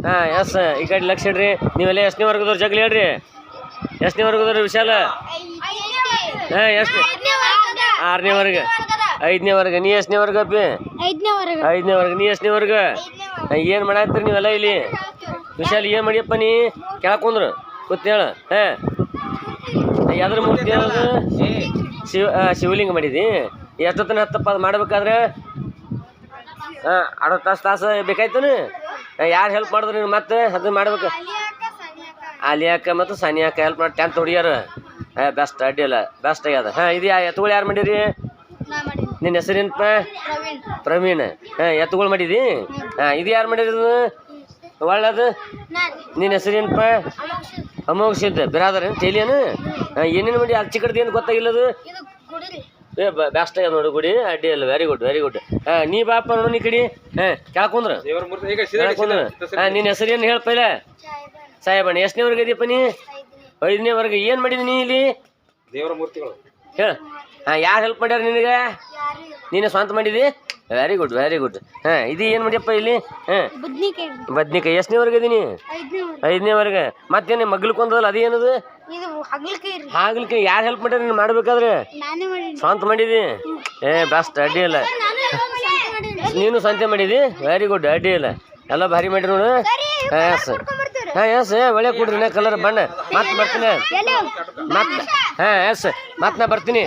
ಹಾಂ ಎಸ್ ಈ ಕಡೆ ಲಕ್ಷ ಇಡ್ರಿ. ನೀವೆಲ್ಲ ಎಷ್ಟನೇ ವರ್ಗದವ್ರು ಜಗ್ಲಿ ಹೇಳ್ರಿ. ಎಷ್ಟನೇ ವರ್ಗದವ್ರು ವಿಶಾಲ? ಹಾಂ ಎಷ್ಟನೇ? 6ನೇ ವರ್ಗ. 5ನೇ ವರ್ಗ. ನೀ ಎಷ್ಟನೇ ವರ್ಗ ಅಪ್ಪಿ? 5ನೇ ವರ್ಗ. ನೀ ಎಷ್ಟನೇ ವರ್ಗ? ಏನು ಮಾಡತ್ತೀರಿ ನೀವೆಲ್ಲ ಇಲ್ಲಿ? ವಿಶಾಲ್ ಏನು ಮಾಡಿಯಪ್ಪ ನೀ? ಕೇಳಕೊಂಡ್ರು ಕೂತ್ ಹೇಳ. ಹಾಂ ಯಾವ್ದ್ರ ಮೂರ್ತಿ ಹೇಳೋದು? ಶಿವಲಿಂಗ ಮಾಡಿದಿ. ಎಷ್ಟೊತ್ತನ ಹತ್ತಪ್ಪ ಅದು ಮಾಡ್ಬೇಕಾದ್ರೆ? ಹಾಂ ಅರ್ಧ ತಾಸು ಬೇಕಾಯ್ತು. ಯಾರು ಹೆಲ್ಪ್ ಮಾಡಿದ್ರು ನೀನು ಮತ್ತೆ ಅದನ್ನ ಮಾಡ್ಬೇಕು? ಆಲಿಯಾಕ ಮತ್ತು ಸಾನಿಯಾಕ ಹೆಲ್ಪ್ ಮಾಡಿ 10th ಹುಡುಗಿಯರು. ಬೆಸ್ಟ್ ಅಡ್ಡಿಲ್ಲ ಬೆಸ್ಟ್ ಆಗ್ಯದ. ಹಾಂ ಇದು ಎತ್ತುಗಳು ಯಾರು ಮಾಡಿರಿ? ನಿನ್ನ ಹೆಸರೇನಪ್ಪ? ಪ್ರವೀಣ್. ಹಾಂ ಎತ್ತುಗಳು ಮಾಡಿದಿ. ಹಾಂ ಇದು ಯಾರು ಮಾಡಿರೋದು ಒಳ್ಳೇದು? ನಿನ್ನ ಹೆಸರೇನಪ್ಪ? ಅಮೋಘ ಸಿದ್ಧ ಬಿರಾದರ್ ತೇಲಿಯನು. ಹಾಂ ಏನೇನು ಮಾಡಿ ಅಚ್ಚಿ ಕಡ್ದು ಏನು ಗೊತ್ತಾಗಿಲ್ಲದು? ಬೆಸ್ಟ್ ಆಗ್ಯದ ನೋಡಿ ಗುಡಿ. ಅಡ್ಡಿ ಇಲ್ಲ ವೆರಿ ಗುಡ್ ವೆರಿ ಗುಡ್. ಹಾಂ ನೀ ಬಾಪ ನೋಡು ನೀ ಕಡೆ. ಹಾಂ ಕೇಳ್ಕೊಂಡ್ರು ಕೇಳ್ಕೊಂಡ್ರು. ಹಾಂ ನಿನ್ನ ಹೆಸರೇನು ಹೇಳಪ್ಪ? ಸಾಹೇಬಣ್ಣ. ಎಷ್ಟನೇ ವರ್ಗ ಇದೀಯಪ್ಪ ನೀ? 5ನೇ ವರ್ಗ. ಏನು ಮಾಡಿದಿ ನೀ ಇಲ್ಲಿ? ದೇವರ ಮೂರ್ತಿಗಳು ಹೇಳ. ಹಾಂ ಯಾರು ಹೆಲ್ಪ್ ಮಾಡ್ಯಾರ ನಿನಗೆ? ನೀನು ಸ್ವಂತ ಮಾಡಿದಿ. Very good very good. ಹಾಂ ಇದು ಏನು ಮಾಡಿಯಪ್ಪ ಇಲ್ಲಿ? ಹಾಂ ಬದ್ನಿಕಾಯಿ. ಎಷ್ಟನೇ ವರ್ಗ ಇದೀನಿ? 5ನೇ ವರ್ಗ. ಮತ್ತೇನು ಮಗ್ಲಕ್ಕೊಂದಲ್ಲ ಅದೇನದು? ಹಾಗಲ್ಕಾಯಿ. ಯಾರು ಹೆಲ್ಪ್ ಮಾಡ್ಯಾರ ನೀನು ಮಾಡ್ಬೇಕಾದ್ರೆ? ಸ್ವಂತ ಮಾಡಿದಿ. ಬೆಸ್ಟ್ ಅಡ್ಡಿ ಇಲ್ಲ. ನೀನು ಸ್ವಂತ ಮಾಡಿದಿ. ವೆರಿ ಗುಡ್ ಅಡ್ಡಿ ಇಲ್ಲ ಎಲ್ಲ ಭಾರಿ ಮಾಡಿ ನೋಡು. ಹಾಂ ಎಸ್ ಹಾಂ ಎಸ್ ಒಳ್ಳೆ ಕೊಡ್ರಿ ಕಲರ್ ಬಣ್ಣ. ಮತ್ತೆ ಬರ್ತೀನಿ ಮತ್ತೆ. ಹಾಂ ಎಸ್ ಮತ್ತೆ ನಾ ಬರ್ತೀನಿ.